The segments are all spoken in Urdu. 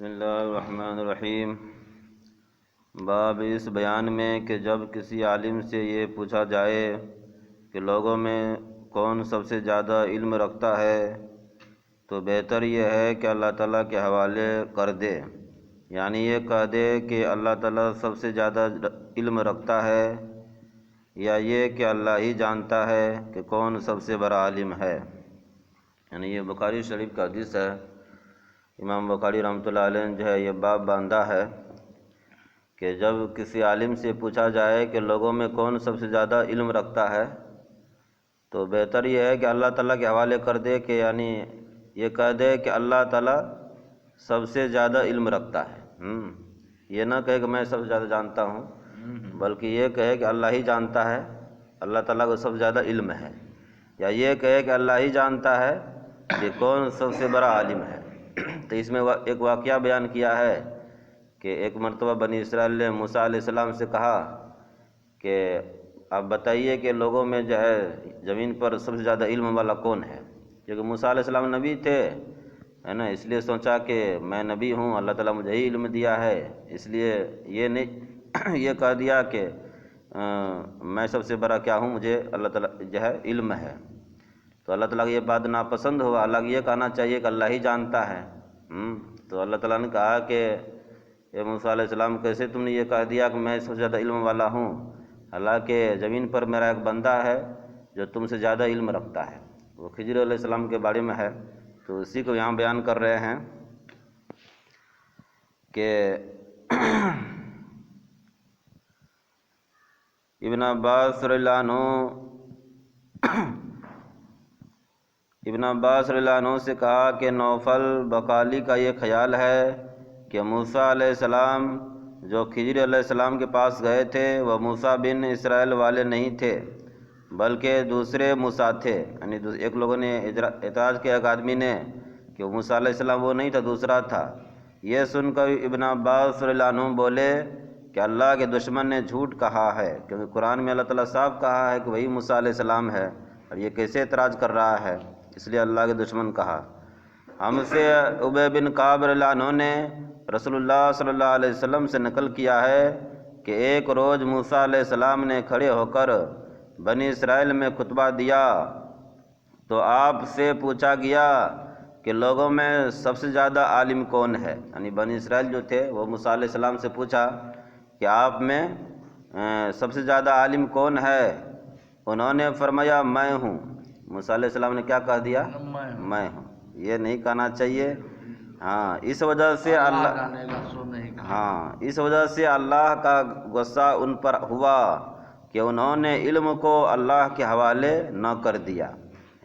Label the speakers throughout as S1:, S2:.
S1: بسم اللہ الرحمن الرحیم۔ باب اس بیان میں کہ جب کسی عالم سے یہ پوچھا جائے کہ لوگوں میں کون سب سے زیادہ علم رکھتا ہے تو بہتر یہ ہے کہ اللہ تعالیٰ کے حوالے کر دے، یعنی یہ کہہ دے کہ اللہ تعالیٰ سب سے زیادہ علم رکھتا ہے، یا یہ کہ اللہ ہی جانتا ہے کہ کون سب سے بڑا عالم ہے۔ یعنی یہ بخاری شریف کا حدیث ہے۔ امام بخاری رحمۃ اللہ علیہ نے جو ہے یہ باب باندھا ہے کہ جب کسی عالم سے پوچھا جائے کہ لوگوں میں کون سب سے زیادہ علم رکھتا ہے تو بہتر یہ ہے کہ اللہ تعالیٰ کے حوالے کر دے، کہ یعنی یہ کہہ دے کہ اللہ تعالیٰ سب سے زیادہ علم رکھتا ہے۔ یہ نہ کہے کہ میں سب سے زیادہ جانتا ہوں، بلکہ یہ کہے کہ اللہ ہی جانتا ہے، اللہ تعالیٰ کو سب سے زیادہ علم ہے، یا یہ کہے کہ اللہ ہی جانتا ہے کہ کون سب سے بڑا عالم ہے۔ تو اس میں ایک واقعہ بیان کیا ہے کہ ایک مرتبہ بنی اسرائیل نے موسیٰ علیہ السلام سے کہا کہ آپ بتائیے کہ لوگوں میں جو ہے زمین پر سب سے زیادہ علم والا کون ہے، کیونکہ موسیٰ علیہ السلام نبی تھے، ہے نا، اس لیے سوچا کہ میں نبی ہوں، اللہ تعالیٰ مجھے ہی علم دیا ہے، اس لیے یہ نہیں یہ کہہ دیا کہ میں سب سے بڑا کیا ہوں، مجھے اللہ تعالیٰ جو ہے علم ہے۔ تو اللہ تعالیٰ کو یہ بات ناپسند ہوا، اللہ کو یہ کہنا چاہیے کہ اللہ ہی جانتا ہے۔ تو اللہ تعالیٰ نے کہا کہ اے موسیٰ علیہ السلام، کیسے تم نے یہ کہہ دیا کہ میں سب سے زیادہ علم والا ہوں، حالانکہ زمین پر میرا ایک بندہ ہے جو تم سے زیادہ علم رکھتا ہے۔ وہ خضر علیہ السلام کے بارے میں ہے، تو اسی کو یہاں بیان کر رہے ہیں کہ ابن عباس رضی اللہ عنہ سے کہا کہ نوفل بقالی کا یہ خیال ہے کہ موسیٰ علیہ السلام جو خضر علیہ السلام کے پاس گئے تھے وہ موسیٰ بن اسرائیل والے نہیں تھے، بلکہ دوسرے موسیٰ تھے۔ یعنی ایک لوگوں نے اعتراض کیا، ایک آدمی نے، کہ موسیٰ علیہ السلام وہ نہیں تھا، دوسرا تھا۔ یہ سن کر ابن عباس رضی اللہ عنہ بولے کہ اللہ کے دشمن نے جھوٹ کہا ہے، کیونکہ قرآن میں اللہ تعالیٰ صاف کہا ہے کہ وہی موسیٰ علیہ السلام ہے، اور یہ کیسے اعتراض کر رہا ہے، اس لیے اللہ کے دشمن کہا۔ ہم سے ابی بن کعب رضی اللہ عنہ نے رسول اللہ صلی اللہ علیہ وسلم سے نقل کیا ہے کہ ایک روز موسیٰ علیہ السلام نے کھڑے ہو کر بنی اسرائیل میں خطبہ دیا تو آپ سے پوچھا گیا کہ لوگوں میں سب سے زیادہ عالم کون ہے۔ یعنی بنی اسرائیل جو تھے وہ موسیٰ علیہ السلام سے پوچھا کہ آپ میں سب سے زیادہ عالم کون ہے، انہوں نے فرمایا میں ہوں۔ موسیٰ علیہ السلام نے کیا کہہ دیا؟ میں ہوں۔ یہ نہیں کہنا چاہیے۔ اس وجہ سے اللہ کا غصہ ان پر ہوا کہ انہوں نے علم کو اللہ کے حوالے نہ کر دیا،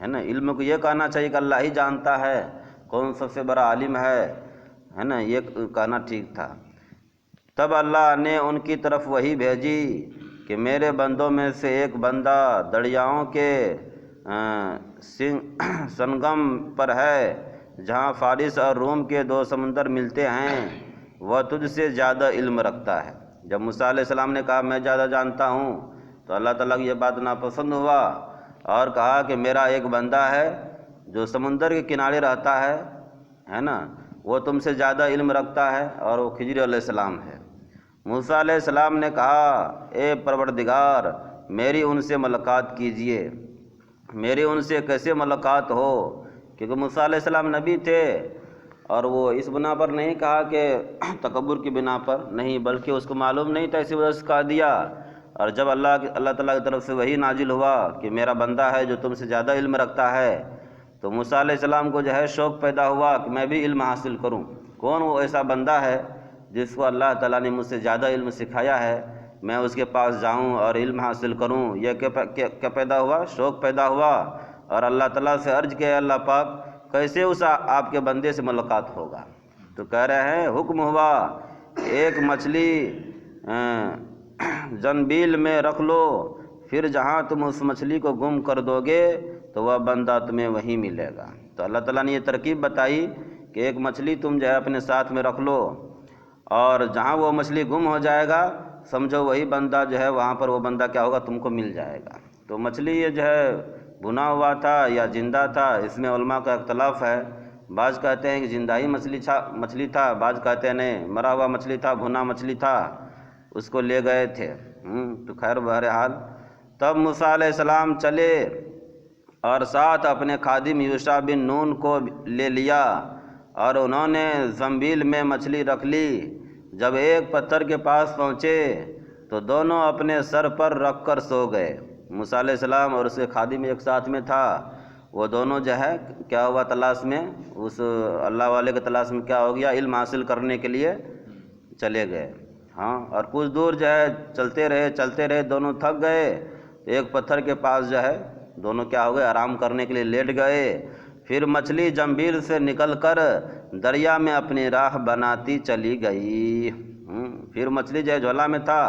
S1: ہے نا۔ علم کو یہ کہنا چاہیے کہ اللہ ہی جانتا ہے کون سب سے بڑا عالم ہے نا، یہ کہنا ٹھیک تھا۔ تب اللہ نے ان کی طرف وحی بھیجی کہ میرے بندوں میں سے ایک بندہ دریاؤں کے سنگم پر ہے، جہاں فارس اور روم کے دو سمندر ملتے ہیں، وہ تجھ سے زیادہ علم رکھتا ہے۔ جب موسیٰ علیہ السلام نے کہا میں زیادہ جانتا ہوں تو اللہ تعالیٰ کی یہ بات ناپسند ہوا، اور کہا کہ میرا ایک بندہ ہے جو سمندر کے کنارے رہتا ہے نا، وہ تم سے زیادہ علم رکھتا ہے، اور وہ خضر علیہ السلام ہے۔ موسیٰ علیہ السلام نے کہا اے پروردگار، میری ان سے ملاقات کیجیے۔ میری ان سے کیسے ملاقات ہو، کیونکہ موسیٰ علیہ السلام نبی تھے، اور وہ اس بنا پر نہیں کہا کہ تکبر کی بنا پر نہیں، بلکہ اس کو معلوم نہیں تھا، اسی وجہ سے کہہ دیا۔ اور جب اللہ تعالیٰ کی طرف سے وحی نازل ہوا کہ میرا بندہ ہے جو تم سے زیادہ علم رکھتا ہے، تو موسیٰ علیہ السلام کو جو ہے شوق پیدا ہوا کہ میں بھی علم حاصل کروں۔ کون وہ ایسا بندہ ہے جس کو اللہ تعالیٰ نے مجھ سے زیادہ علم سکھایا ہے، میں اس کے پاس جاؤں اور علم حاصل کروں۔ یہ کیا پیدا ہوا؟ شوق پیدا ہوا، اور اللہ تعالیٰ سے عرض کیا اللہ پاک کیسے اس آپ کے بندے سے ملاقات ہوگا؟ تو کہہ رہے ہیں حکم ہوا ایک مچھلی زنبیل میں رکھ لو، پھر جہاں تم اس مچھلی کو گم کر دو گے تو وہ بندہ تمہیں وہیں ملے گا۔ تو اللہ تعالیٰ نے یہ ترکیب بتائی کہ ایک مچھلی تم جو ہے اپنے ساتھ میں رکھ لو، اور جہاں وہ مچھلی گم ہو جائے گا سمجھو وہی بندہ جو ہے وہاں پر وہ بندہ کیا ہوگا، تم کو مل جائے گا۔ تو مچھلی یہ جو ہے بھنا ہوا تھا یا زندہ تھا، اس میں علماء کا اختلاف ہے، بعض کہتے ہیں کہ زندہ ہی مچھلی تھا، بعض کہتے ہیں نہیں مرا ہوا مچھلی تھا، بھونا مچھلی تھا، اس کو لے گئے تھے۔ تو خیر بہرحال تب موسیٰ علیہ السلام چلے اور ساتھ اپنے خادم یوشع بن نون کو لے لیا، اور انہوں نے زنبیل میں مچھلی رکھ لی۔ جب ایک پتھر کے پاس پہنچے تو دونوں اپنے سر پر رکھ کر سو گئے۔ موسیٰ علیہ السلام اور اس کے خادم ایک ساتھ میں تھا، وہ دونوں جو ہے کیا ہوا تلاش میں، اس اللہ والے کے تلاش میں کیا ہو گیا، علم حاصل کرنے کے لیے چلے گئے۔ ہاں، اور کچھ دور جو ہے چلتے رہے، دونوں تھک گئے، ایک پتھر کے پاس جو ہے دونوں کیا ہو گئے، آرام کرنے کے لیے لیٹ گئے۔ پھر مچھلی جنبیل سے نکل کر دریا میں اپنی راہ بناتی چلی گئی۔ پھر مچھلی جو ہے جھولا میں تھا،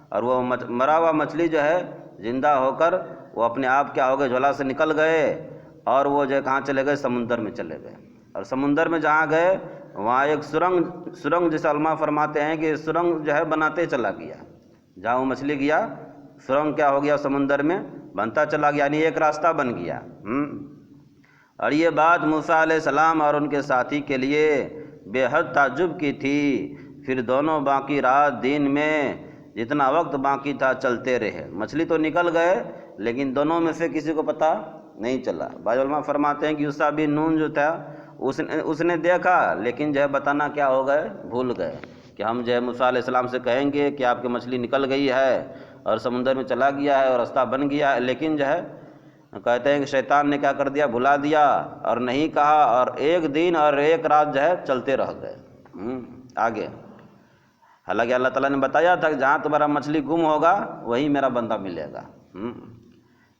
S1: اور وہ مرا ہوا مچھلی جو ہے زندہ ہو کر وہ اپنے آپ کیا ہو گئے، جھولا سے نکل گئے، اور وہ جو ہے کہاں چلے گئے، سمندر میں چلے گئے۔ اور سمندر میں جہاں گئے وہاں ایک سرنگ جیسے علماء فرماتے ہیں کہ سرنگ جو ہے بناتے چلا گیا، جہاں وہ مچھلی گیا سرنگ کیا ہو گیا، سمندر میں بنتا چلا گیا، یعنی ایک راستہ بن گیا۔ اور یہ بات موسیٰ علیہ السلام اور ان کے ساتھی کے لیے بے حد تعجب کی تھی۔ پھر دونوں باقی رات دن میں جتنا وقت باقی تھا چلتے رہے۔ مچھلی تو نکل گئے لیکن دونوں میں سے کسی کو پتہ نہیں چلا۔ بعض علماء فرماتے ہیں کہ یوشع بن نون جو تھا اس نے دیکھا، لیکن جو ہے بتانا کیا ہو گئے، بھول گئے کہ ہم جو ہے موسیٰ علیہ السلام سے کہیں گے کہ آپ کی مچھلی نکل گئی ہے اور سمندر میں چلا گیا ہے اور راستہ بن گیا ہے، لیکن جو ہے کہتے ہیں کہ شیطان نے کیا کر دیا، بھلا دیا اور نہیں کہا، اور ایک دن اور ایک رات جو ہے چلتے رہ گئے آگے۔ حالانکہ اللہ تعالیٰ نے بتایا تھا کہ جہاں تمہارا مچھلی گم ہوگا وہیں میرا بندہ ملے گا۔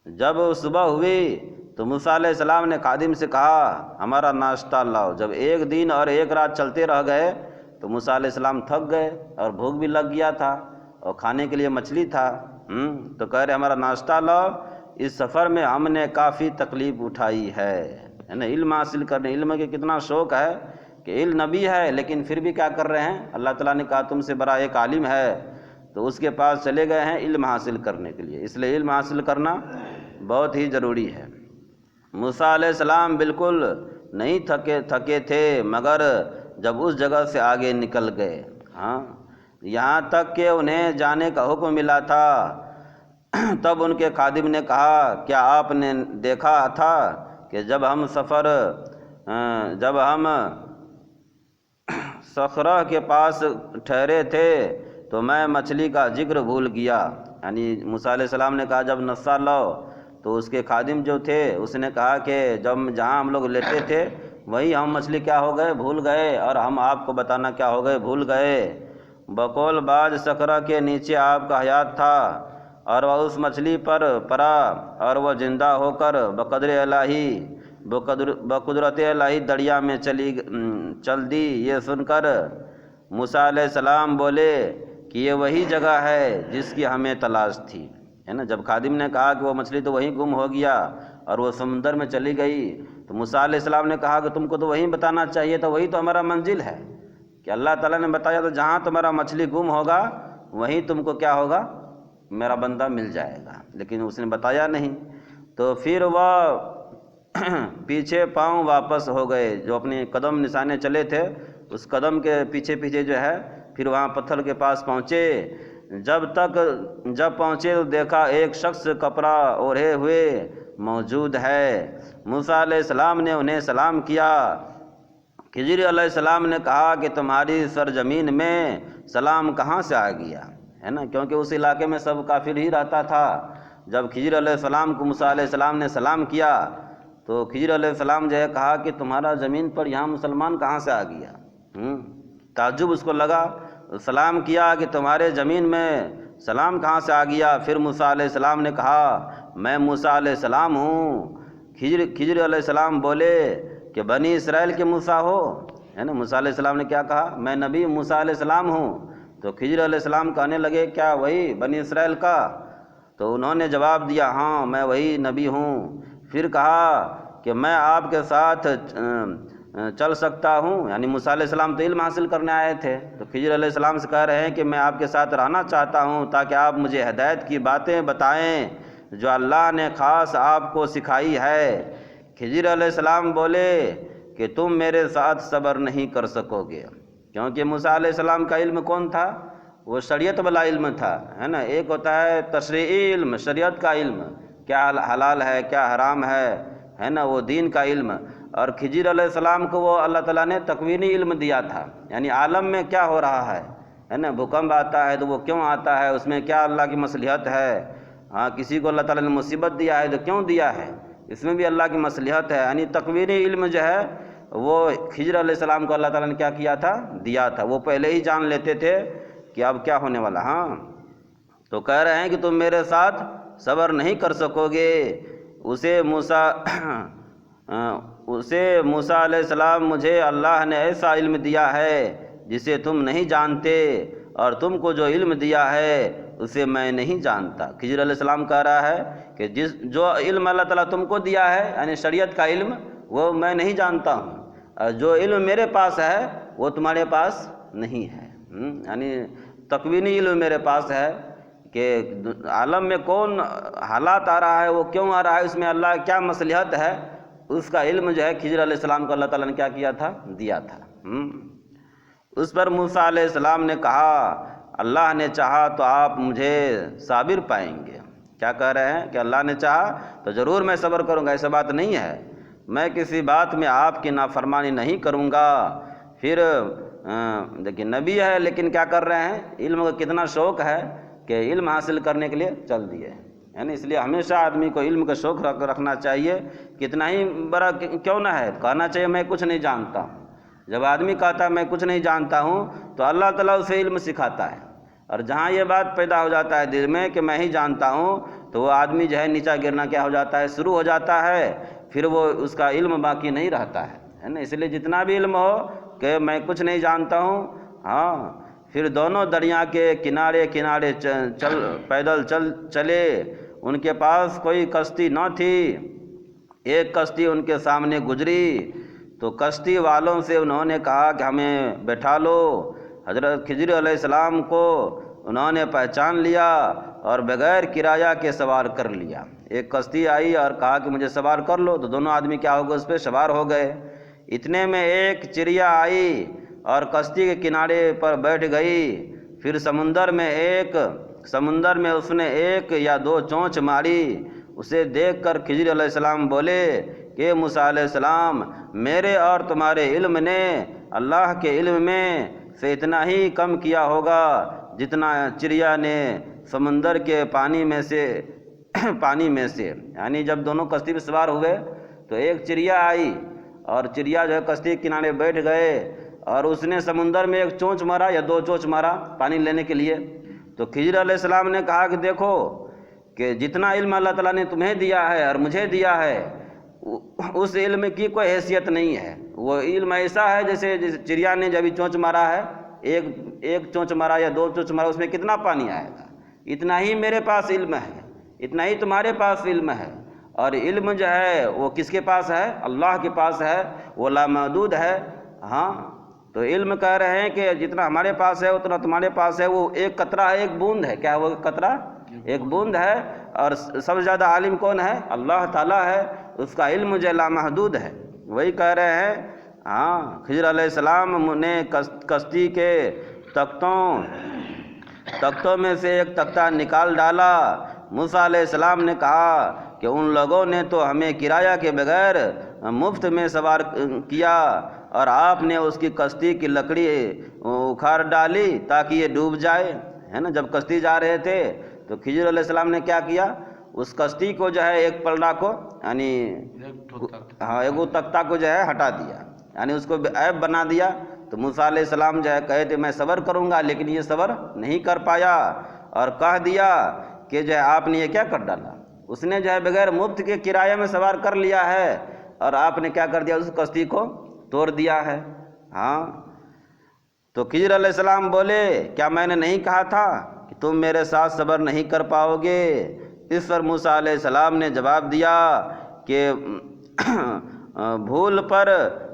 S1: جب صبح ہوئی تو موسیٰ علیہ السلام نے خادم سے کہا ہمارا ناشتہ لاؤ۔ جب ایک دن اور ایک رات چلتے رہ گئے تو موسیٰ علیہ السلام تھک گئے اور بھوک بھی لگ گیا تھا اور کھانے کے لیے مچھلی تھا، تو کہہ رہے ہمارا ناشتہ لاؤ، اس سفر میں ہم نے کافی تکلیف اٹھائی ہے نا۔ علم حاصل کرنے، علم کے کتنا شوق ہے کہ علم نبی ہے لیکن پھر بھی کیا کر رہے ہیں، اللہ تعالیٰ نے کہا تم سے بڑا ایک عالم ہے تو اس کے پاس چلے گئے ہیں علم حاصل کرنے کے لیے، اس لیے علم حاصل کرنا بہت ہی ضروری ہے۔ موسیٰ علیہ السلام بالکل نہیں تھکے تھے مگر جب اس جگہ سے آگے نکل گئے، یہاں تک کہ انہیں جانے کا حکم ملا تھا، تب ان کے خادم نے کہا کیا آپ نے دیکھا تھا کہ جب ہم صخرہ کے پاس ٹھہرے تھے تو میں مچھلی کا ذکر بھول گیا۔ یعنی موسیٰ علیہ السلام نے کہا جب نسا لاؤ، تو اس کے خادم جو تھے اس نے کہا کہ جہاں ہم لوگ لیٹے تھے وہی ہم مچھلی کیا ہو گئے، بھول گئے، اور ہم آپ کو بتانا کیا ہو گئے، بھول گئے۔ بقول باز صخرہ کے نیچے آپ کا حیات تھا اور وہ اس مچھلی پر پڑا اور وہ زندہ ہو کر بقدرت الہی دریا میں چل دی۔ یہ سن کر موسیٰ علیہ السلام بولے کہ یہ وہی جگہ ہے جس کی ہمیں تلاش تھی، ہے نا۔ جب خادم نے کہا کہ وہ مچھلی تو وہیں گم ہو گیا اور وہ سمندر میں چلی گئی، تو موسیٰ علیہ السلام نے کہا کہ تم کو تو وہیں بتانا چاہیے تھا، وہی تو ہمارا منزل ہے، کہ اللہ تعالیٰ نے بتایا تو جہاں تمہارا مچھلی گم ہوگا وہیں تم کو کیا ہوگا، میرا بندہ مل جائے گا، لیکن اس نے بتایا نہیں۔ تو پھر وہ پیچھے پاؤں واپس ہو گئے، جو اپنے قدم نشانے چلے تھے اس قدم کے پیچھے جو ہے پھر وہاں پتھر کے پاس پہنچے۔ جب پہنچے تو دیکھا ایک شخص کپڑا اوڑھے ہوئے موجود ہے۔ موسیٰ علیہ السلام نے انہیں سلام کیا۔ خضر علیہ السلام نے کہا کہ تمہاری سرزمین میں سلام کہاں سے آ گیا، ہے نا، کیونکہ اس علاقے میں سب کافر ہی رہتا تھا۔ جب خضر علیہ السلام کو موسیٰ علیہ السلام نے سلام کیا تو خضر علیہ السلام جو ہے کہا کہ تمہارا زمین پر یہاں مسلمان کہاں سے آ گیا، تعجب اس کو لگا، سلام کیا کہ تمہارے زمین میں سلام کہاں سے آ گیا۔ پھر موسیٰ علیہ السلام نے کہا میں موسیٰ علیہ السلام ہوں۔ خضر علیہ السلام بولے کہ بنی اسرائیل کے موسیٰ ہو، ہے نا۔ موسیٰ علیہ السلام نے کیا کہا، میں نبی موسیٰ علیہ السلام ہوں۔ تو خضر علیہ السلام کہنے لگے کیا وہی بنی اسرائیل کا؟ تو انہوں نے جواب دیا ہاں میں وہی نبی ہوں۔ پھر کہا کہ میں آپ کے ساتھ چل سکتا ہوں، یعنی موسیٰ علیہ السلام تو علم حاصل کرنے آئے تھے، تو خضر علیہ السلام سے کہہ رہے ہیں کہ میں آپ کے ساتھ رہنا چاہتا ہوں تاکہ آپ مجھے ہدایت کی باتیں بتائیں جو اللہ نے خاص آپ کو سکھائی ہے۔ خضر علیہ السلام بولے کہ تم میرے ساتھ صبر نہیں کر سکو گے، کیونکہ موسیٰ علیہ السلام کا علم کون تھا؟ وہ شریعت والا علم تھا، ہے نا۔ ایک ہوتا ہے تشریعی علم، شریعت کا علم، کیا حلال ہے کیا حرام ہے نا، وہ دین کا علم۔ اور خضر علیہ السلام کو وہ اللہ تعالیٰ نے تکوینی علم دیا تھا، یعنی عالم میں کیا ہو رہا ہے نا، بھوکمپ آتا ہے تو وہ کیوں آتا ہے، اس میں کیا اللہ کی مصلحت ہے، ہاں کسی کو اللہ تعالیٰ نے مصیبت دیا ہے تو کیوں دیا ہے، اس میں بھی اللہ کی مصلحت ہے، یعنی تکوینی علم جو ہے وہ خضر علیہ السلام کو اللہ تعالیٰ نے کیا کیا تھا، دیا تھا، وہ پہلے ہی جان لیتے تھے کہ اب کیا ہونے والا۔ ہاں تو کہہ رہے ہیں کہ تم میرے ساتھ صبر نہیں کر سکو گے۔ اسے موسیٰ علیہ السلام، مجھے اللہ نے ایسا علم دیا ہے جسے تم نہیں جانتے، اور تم کو جو علم دیا ہے اسے میں نہیں جانتا۔ خضر علیہ السلام کہہ رہا ہے کہ جو علم اللہ تعالیٰ تم کو دیا ہے، یعنی شریعت کا علم، وہ میں نہیں جانتا ہوں، اور جو علم میرے پاس ہے وہ تمہارے پاس نہیں ہے۔ یعنی تکوینی علم میرے پاس ہے کہ عالم میں کون حالات آ رہا ہے، وہ کیوں آ رہا ہے، اس میں اللہ کیا مصلحت ہے، اس کا علم جو ہے خضر علیہ السلام کو اللہ تعالیٰ نے کیا کیا تھا، دیا تھا۔ اس پر موسیٰ علیہ السلام نے کہا اللہ نے چاہا تو آپ مجھے صابر پائیں گے۔ کیا کہہ رہے ہیں کہ اللہ نے چاہا تو ضرور میں صبر کروں گا، ایسا بات نہیں ہے، میں کسی بات میں آپ کی نافرمانی نہیں کروں گا۔ پھر دیکھیے نبی ہے لیکن کیا کر رہے ہیں، علم کا کتنا شوق ہے کہ علم حاصل کرنے کے لیے چل دیے، یعنی اس لیے ہمیشہ آدمی کو علم کا شوق رکھنا چاہیے، کتنا ہی بڑا کیوں نہ ہے، کہنا چاہیے میں کچھ نہیں جانتا ہوں۔ جب آدمی کہتا ہے میں کچھ نہیں جانتا ہوں تو اللہ تعالیٰ اسے علم سکھاتا ہے، اور جہاں یہ بات پیدا ہو جاتا ہے دل میں کہ میں ہی جانتا ہوں تو وہ آدمی جو ہے نیچا گرنا کیا ہو جاتا ہے، شروع ہو جاتا ہے، پھر وہ اس کا علم باقی نہیں رہتا ہے نا۔ اس لیے جتنا بھی علم ہو کہ میں کچھ نہیں جانتا ہوں، ہاں پھر دونوں دریا کے کنارے کنارے پیدل چلے، ان کے پاس کوئی کشتی نہ تھی، ایک کشتی ان کے سامنے گزری تو کشتی والوں سے انہوں نے کہا کہ ہمیں بیٹھا لو۔ حضرت خضر علیہ السلام کو انہوں نے پہچان لیا اور بغیر کرایہ کے سوار کر لیا۔ ایک کشتی آئی اور کہا کہ مجھے سوار کر لو، تو دونوں آدمی کیا ہو گئے، اس پہ سوار ہو گئے۔ اتنے میں ایک چڑیا آئی اور کشتی کے کنارے پر بیٹھ گئی۔ پھر سمندر میں اس نے ایک یا دو چونچ ماری۔ اسے دیکھ کر خضر علیہ السلام بولے کہ موسیٰ علیہ السلام، میرے اور تمہارے علم نے اللہ کے علم میں سے اتنا ہی کم کیا ہوگا جتنا چڑیا نے سمندر کے پانی میں سے یعنی جب دونوں کشتی پہ سوار ہوئے تو ایک چڑیا آئی اور چڑیا جو ہے کشتی کے کنارے بیٹھ گئے، اور اس نے سمندر میں ایک چونچ مارا یا دو چونچ مارا پانی لینے کے لیے۔ تو خضر علیہ السلام نے کہا کہ دیکھو کہ جتنا علم اللہ تعالیٰ نے تمہیں دیا ہے اور مجھے دیا ہے اس علم کی کوئی حیثیت نہیں ہے۔ وہ علم ایسا ہے جیسے چڑیا نے جب چونچ مارا ہے، ایک چونچ مارا یا دو چونچ مارا، اس میں کتنا پانی آئے گا، اتنا ہی میرے پاس علم ہے، اتنا ہی تمہارے پاس علم ہے۔ اور علم جو ہے وہ کس کے پاس ہے، اللہ کے پاس ہے، وہ لامحدود ہے۔ ہاں تو علم کہہ رہے ہیں کہ جتنا ہمارے پاس ہے اتنا تمہارے پاس ہے، وہ ایک قطرہ ہے، ایک بوند ہے۔ کیا ہے وہ قطرہ؟ ایک بوند ہے۔ اور سب سے زیادہ عالم کون ہے؟ اللہ تعالیٰ ہے، اس کا علم جو لامحدود ہے۔ وہی کہہ رہے ہیں ہاں خضر علیہ السلام نے کشتی کے تختوں میں سے ایک تختہ نکال ڈالا۔ موسیٰ علیہ السلام نے کہا کہ ان لوگوں نے تو ہمیں کرایہ کے بغیر مفت میں سوار کیا، اور آپ نے اس کی کشتی کی لکڑی اکھاڑ ڈالی تاکہ یہ ڈوب جائے، ہے نا۔ جب کشتی جا رہے تھے تو خضر علیہ السلام نے کیا کیا، اس کشتی کو جو ہے ایک پلڑا کو یعنی ایک تختہ کو جو ہے ہٹا دیا، یعنی اس کو عیب بنا دیا۔ تو موسیٰ علیہ السلام جو ہے کہے تھے میں صبر کروں گا، لیکن یہ صبر نہیں کر پایا اور کہہ دیا کہ جو ہے آپ نے یہ کیا کر ڈالا، اس نے جو ہے بغیر مفت کے کرایہ میں سوار کر لیا ہے اور آپ نے کیا کر دیا، اس کشتی کو توڑ دیا ہے۔ ہاں تو خضر علیہ السلام بولے کیا میں نے نہیں کہا تھا کہ تم میرے ساتھ صبر نہیں کر پاؤ گے؟ اس پر موسیٰ علیہ السلام نے جواب دیا کہ بھول پر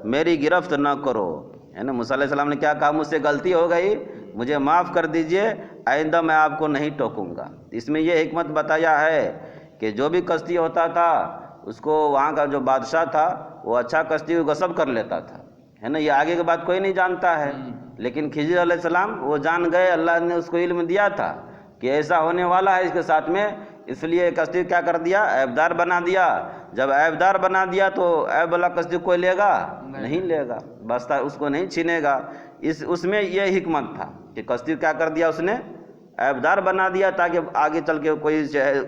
S1: میری گرفت نہ کرو، ہے نا۔ موسیٰ علیہ السلام نے کیا کہا، مجھ سے غلطی ہو گئی، مجھے معاف کر دیجئے، آئندہ میں آپ کو نہیں ٹوکوں گا۔ اس میں یہ حکمت بتایا ہے کہ جو بھی کشتی ہوتا تھا اس کو وہاں کا جو بادشاہ تھا وہ اچھا کشتی کو غصب کر لیتا تھا، ہے نا. یہ آگے کی بات کوئی نہیں جانتا ہے، لیکن خضر علیہ السلام وہ جان گئے، اللہ نے اس کو علم دیا تھا کہ ایسا ہونے والا ہے اس کے ساتھ میں، اس لیے کشتی کیا کر دیا، عیبدار بنا دیا. جب عیبدار بنا دیا تو عیب والا کشتی کوئی لے گا نہیں لے گا، بستہ اس کو نہیں چھینے گا. اس میں یہ حکمت تھا کہ کشتی کیا کر دیا اس نے، عیبدار بنا دیا تاکہ آگے چل کے کوئی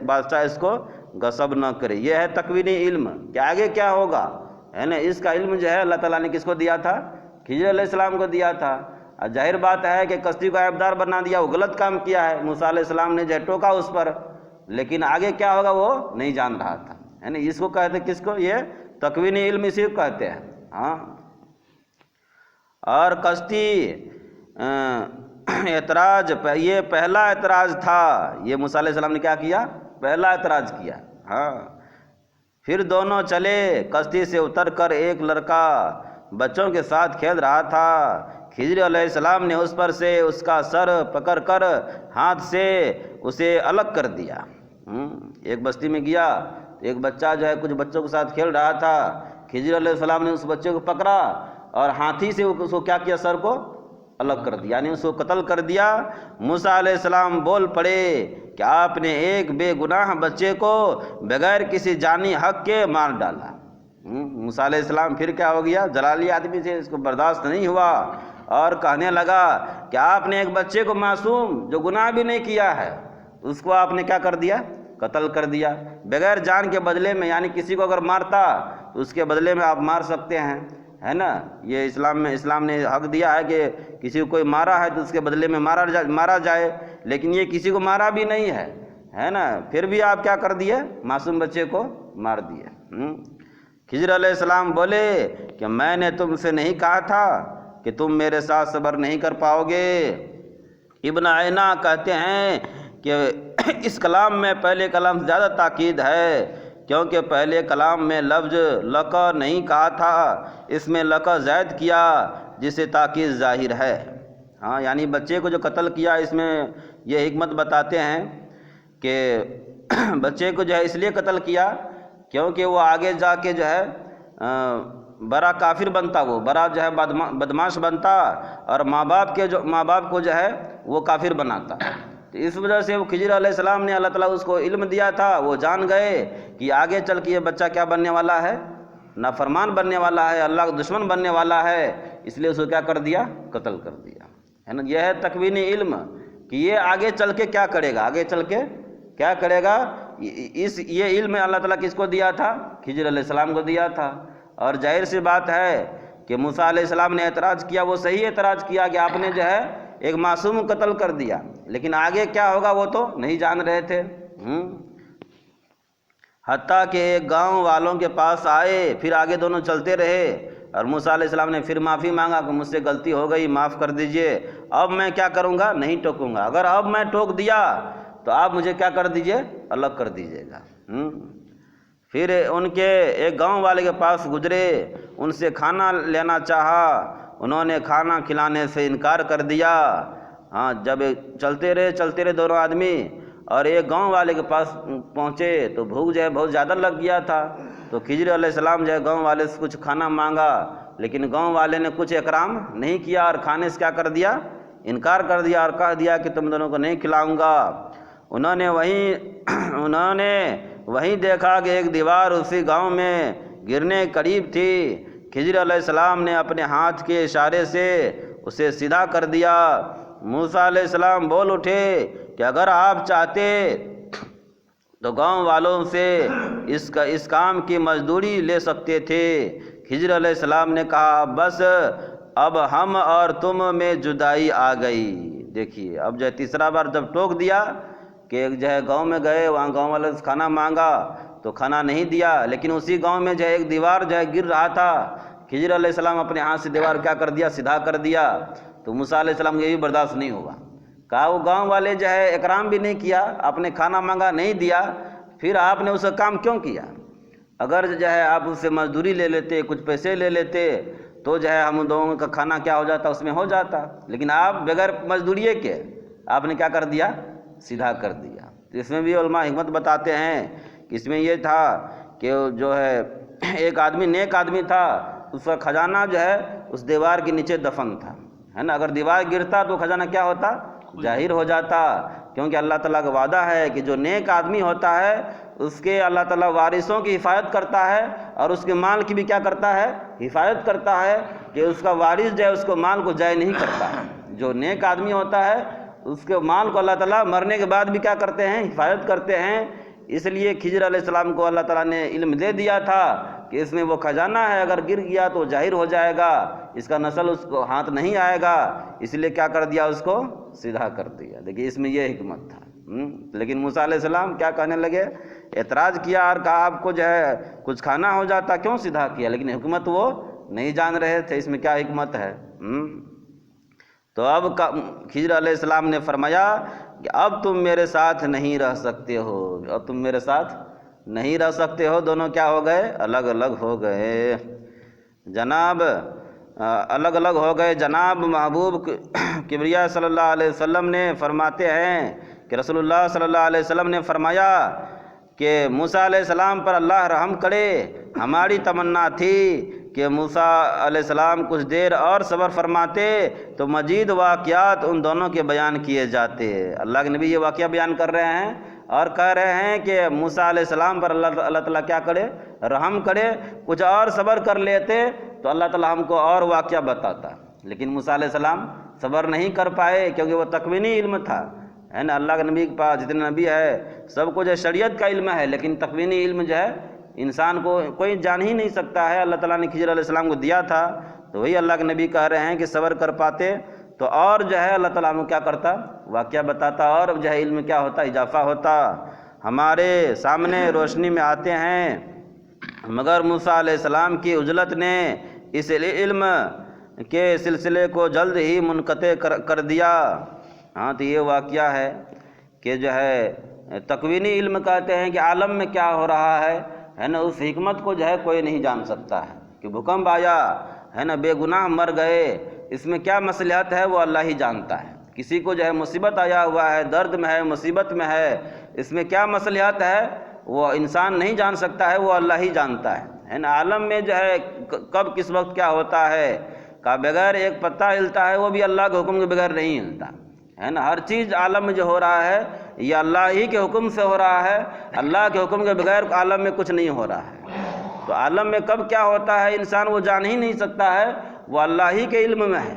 S1: بادشاہ اس کو غصب نہ کرے. یہ ہے تکوینی علم کہ آگے کیا ہوگا، ہے نا. اس کا علم جو ہے اللہ تعالیٰ نے کس کو دیا تھا، خضر علیہ السلام کو دیا تھا. اور ظاہر بات ہے کہ کشتی کو عیبدار بنا دیا، وہ غلط کام کیا ہے. موسیٰ علیہ السلام نے جو ہے ٹوکا اس پر، لیکن آگے کیا ہوگا وہ نہیں جان رہا تھا، ہے نا. اس کو کہتے کس کو، یہ تکوینی علم اسی کو کہتے ہیں. ہاں. اور کشتی اعتراض، یہ پہلا اعتراض تھا. یہ موسیٰ علیہ السلام نے کیا کیا، پہلا اعتراض کیا. ہاں. پھر دونوں چلے، کشتی سے اتر کر ایک لڑکا بچوں کے ساتھ کھیل رہا تھا. خضر علیہ السلام نے اس پر سے اس کا سر پکڑ کر ہاتھ سے اسے الگ کر دیا. ایک بستی میں گیا، ایک بچہ جو ہے کچھ بچوں کے ساتھ کھیل رہا تھا. خضر علیہ السلام نے اس بچے کو پکڑا اور ہاتھی سے اس کو کیا کیا، سر کو الگ کر دیا، یعنی اس کو قتل کر دیا. موسیٰ علیہ السلام بول پڑے کہ آپ نے ایک بے گناہ بچے کو بغیر کسی جانی حق کے مار ڈالا. موسیٰ علیہ السلام پھر کیا ہو گیا، جلالی آدمی سے اس کو برداشت نہیں ہوا اور کہنے لگا کہ آپ نے ایک بچے کو معصوم جو گناہ بھی نہیں کیا ہے اس کو آپ نے کیا کر دیا، قتل کر دیا بغیر جان کے بدلے میں. یعنی کسی کو اگر مارتا تو اس کے بدلے میں آپ مار سکتے ہیں، ہے نا. یہ اسلام نے حق دیا ہے کہ کسی کو کوئی مارا ہے تو اس کے بدلے میں مارا جائے، لیکن یہ کسی کو مارا بھی نہیں ہے، ہے نا. پھر بھی آپ کیا کر دیے، معصوم بچے کو مار دیے. خضر علیہ السلام بولے کہ میں نے تم سے نہیں کہا تھا کہ تم میرے ساتھ صبر نہیں کر پاؤ گے. ابن عینہ کہتے ہیں کہ اس کلام میں پہلے کلام سے زیادہ تاکید ہے، کیونکہ پہلے کلام میں لفظ لقا نہیں کہا تھا، اس میں لقا زائد کیا جس سے تاکید ظاہر ہے. ہاں. یعنی بچے کو جو قتل کیا، اس میں یہ حکمت بتاتے ہیں کہ بچے کو جو ہے اس لیے قتل کیا کیونکہ وہ آگے جا کے جو ہے بڑا کافر بنتا، وہ بڑا جو ہے بدماش بنتا اور ماں باپ کو جو ہے وہ کافر بناتا. تو اس وجہ سے وہ خضر علیہ السلام نے، اللہ تعالیٰ اس کو علم دیا تھا، وہ جان گئے کہ آگے چل کے یہ بچہ کیا بننے والا ہے، نافرمان بننے والا ہے، اللہ کا دشمن بننے والا ہے. اس لیے اس کو کیا کر دیا، قتل کر دیا، ہے نا. یہ ہے تکوینی علم کہ یہ آگے چل کے کیا کرے گا، آگے چل کے کیا کرے گا. یہ علم اللہ تعالیٰ کس کو دیا تھا، خضر علیہ السلام کو دیا تھا. اور ظاہر سی بات ہے کہ موسیٰ علیہ السلام نے اعتراض کیا، وہ صحیح اعتراض کیا کہ آپ نے جو ہے ایک معصوم کو قتل کر دیا، لیکن آگے کیا ہوگا وہ تو نہیں جان رہے تھے. حتیٰ کہ ایک گاؤں والوں کے پاس آئے، پھر آگے دونوں چلتے رہے اور موسیٰ علیہ السلام نے پھر معافی مانگا کہ مجھ سے غلطی ہو گئی، معاف کر دیجئے، اب میں کیا کروں گا، نہیں ٹوکوں گا. اگر اب میں ٹوک دیا تو آپ مجھے کیا کر دیجئے، الگ کر دیجئے گا. پھر ان کے ایک گاؤں والے کے پاس گزرے، ان سے کھانا لینا چاہا، انہوں نے کھانا کھلانے سے انکار کر دیا. ہاں. جب چلتے رہے دونوں آدمی اور ایک گاؤں والے کے پاس پہنچے تو بھوک جو ہے بہت زیادہ لگ گیا تھا. تو خضر علیہ السلام جو ہے گاؤں والے سے کچھ کھانا مانگا، لیکن گاؤں والے نے کچھ اکرام نہیں کیا اور کھانے سے کیا کر دیا، انکار کر دیا اور کہہ دیا کہ تم دونوں کو نہیں کھلاؤں گا. انہوں نے وہیں دیکھا کہ ایک دیوار اسی گاؤں میں گرنے قریب تھی. خضر علیہ السلام نے اپنے ہاتھ کے اشارے سے اسے سیدھا کر دیا. موسیٰ علیہ السلام بول اٹھے کہ اگر آپ چاہتے تو گاؤں والوں سے اس کام کی مزدوری لے سکتے تھے. خضر علیہ السلام نے کہا بس اب ہم اور تم میں جدائی آ گئی. دیکھیے اب جو ہے تیسرا بار جب ٹوک دیا کہ جو ہے گاؤں میں گئے، وہاں گاؤں والے سے کھانا مانگا تو کھانا نہیں دیا، لیکن اسی گاؤں میں جو ہے ایک دیوار جو ہے گر رہا تھا. خضر علیہ السلام اپنے ہاتھ سے دیوار کیا کر دیا، سیدھا کر دیا. تو موسیٰ علیہ السلام کو یہ بھی برداشت نہیں ہوا. کہا وہ گاؤں والے جو ہے اکرام بھی نہیں کیا، آپ نے کھانا مانگا نہیں دیا، پھر آپ نے اس کا کام کیوں کیا؟ اگر جو ہے آپ اس سے مزدوری لے لیتے، کچھ پیسے لے لیتے تو جو ہے ہم دونوں کا کھانا کیا ہو جاتا، اس میں ہو جاتا. لیکن آپ بغیر مزدوری کے آپ نے کیا کر دیا، سیدھا کر دیا. تو اس میں بھی علماء حکمت بتاتے ہیں کہ اس میں یہ تھا کہ جو ہے ایک آدمی نیک آدمی تھا، اس کا خزانہ جو ہے اس دیوار کے نیچے دفن تھا، ہے نا. اگر دیوار گرتا تو خزانہ کیا ہوتا؟ ظاہر ہو جاتا، کیونکہ اللہ تعالیٰ کا وعدہ ہے کہ جو نیک آدمی ہوتا ہے اس کے اللہ تعالیٰ وارثوں کی حفاظت کرتا ہے اور اس کے مال کی بھی کیا کرتا ہے؟ حفاظت کرتا ہے، کہ اس کا وارث جو ہے اس کو مال کو ضائع نہیں کرتا ہے. جو نیک آدمی ہوتا ہے اس کے مال کو اللہ تعالیٰ مرنے کے بعد بھی کیا کرتے ہیں؟ حفاظت کرتے ہیں. اس لیے خضر علیہ السلام کو اللہ تعالیٰ نے علم دے دیا تھا کہ اس میں وہ خزانہ ہے، اگر گر گیا تو ظاہر ہو جائے گا، اس کا نسل اس کو ہاتھ نہیں آئے گا، اس لیے کیا کر دیا؟ اس کو سیدھا کر دیا. دیکھیے اس میں یہ حکمت تھا. لیکن موسیٰ علیہ السلام کیا کہنے لگے؟ اعتراض کیا اور کہا آپ کو جو ہے کچھ کھانا ہو جاتا، کیوں سیدھا کیا؟ لیکن حکمت وہ نہیں جان رہے تھے، اس میں کیا حکمت ہے. تو اب خضر علیہ السلام نے فرمایا کہ اب تم میرے ساتھ نہیں رہ سکتے ہو، اب تم میرے ساتھ نہیں رہ سکتے ہو. دونوں کیا ہو گئے؟ الگ الگ ہو گئے. جناب الگ الگ ہو گئے. جناب محبوب کبریا صلی اللہ علیہ وسلم نے فرماتے ہیں کہ رسول اللہ صلی اللہ علیہ وسلم نے فرمایا کہ موسیٰ علیہ السلام پر اللہ رحم کرے. ہماری تمنا تھی کہ موسیٰ علیہ السلام کچھ دیر اور صبر فرماتے تو مزید واقعات ان دونوں کے بیان کیے جاتے. اللہ کے نبی یہ واقعہ بیان کر رہے ہیں اور کہہ رہے ہیں کہ موسیٰ علیہ السلام پر اللہ تعالیٰ کیا کرے؟ رحم کرے. کچھ اور صبر کر لیتے تو اللہ تعالیٰ ہم کو اور واقعہ بتاتا. لیکن موسیٰ علیہ السلام صبر نہیں کر پائے کیونکہ وہ تکوینی علم تھا، ہے نا. اللہ کے نبی کے پاس جتنے نبی ہے سب کو جو ہے شریعت کا علم ہے، لیکن تکوینی علم جو ہے انسان کو کوئی جان ہی نہیں سکتا ہے. اللہ تعالیٰ نے خضر علیہ السلام کو دیا تھا، تو وہی اللہ کے نبی کہہ رہے ہیں کہ صبر کر پاتے تو اور جو ہے اللہ تعالیٰ کیا کرتا؟ واقعہ بتاتا اور جو ہے علم کیا ہوتا؟ اضافہ ہوتا. ہمارے سامنے روشنی میں آتے ہیں. مگر موسیٰ علیہ السلام کی عجلت نے اس علم کے سلسلے کو جلد ہی منقطع کر دیا. ہاں تو یہ واقعہ ہے کہ جو ہے تکوینی علم کہتے ہیں کہ عالم میں کیا ہو رہا ہے نا، اس حکمت کو جو ہے کوئی نہیں جان سکتا ہے. کہ بھوکمپ آیا ہے نا، بے گناہ مر گئے، اس میں کیا مصلحت ہے وہ اللہ ہی جانتا ہے. کسی کو جو ہے مصیبت آیا ہوا ہے، درد میں ہے، مصیبت میں ہے، اس میں کیا مصلحت ہے وہ انسان نہیں جان سکتا ہے، وہ اللہ ہی جانتا ہے نا. عالم میں جو ہے کب کس وقت کیا ہوتا ہے کا بغیر ایک پتا ہلتا ہے وہ بھی اللہ کے حکم کے بغیر نہیں ہلتا ہے نا. ہر چیز عالم میں جو ہو رہا ہے یہ اللہ ہی کے حکم سے ہو رہا ہے. اللہ کے حکم کے بغیر عالم میں کچھ نہیں ہو رہا ہے. تو عالم میں کب کیا ہوتا ہے انسان وہ جان ہی نہیں سکتا ہے، وہ اللہ ہی کے علم میں ہے.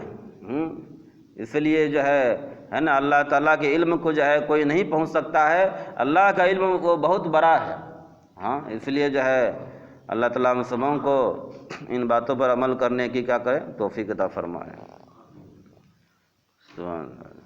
S1: اس لیے جو ہے نا اللہ تعالیٰ کے علم کو جو ہے کوئی نہیں پہنچ سکتا ہے. اللہ کا علم وہ بہت بڑا ہے. ہاں اس لیے جو ہے اللہ تعالیٰ ہم سبوں کو ان باتوں پر عمل کرنے کی کیا کرے؟ توفیق عطا فرمائے. سبحان اللہ.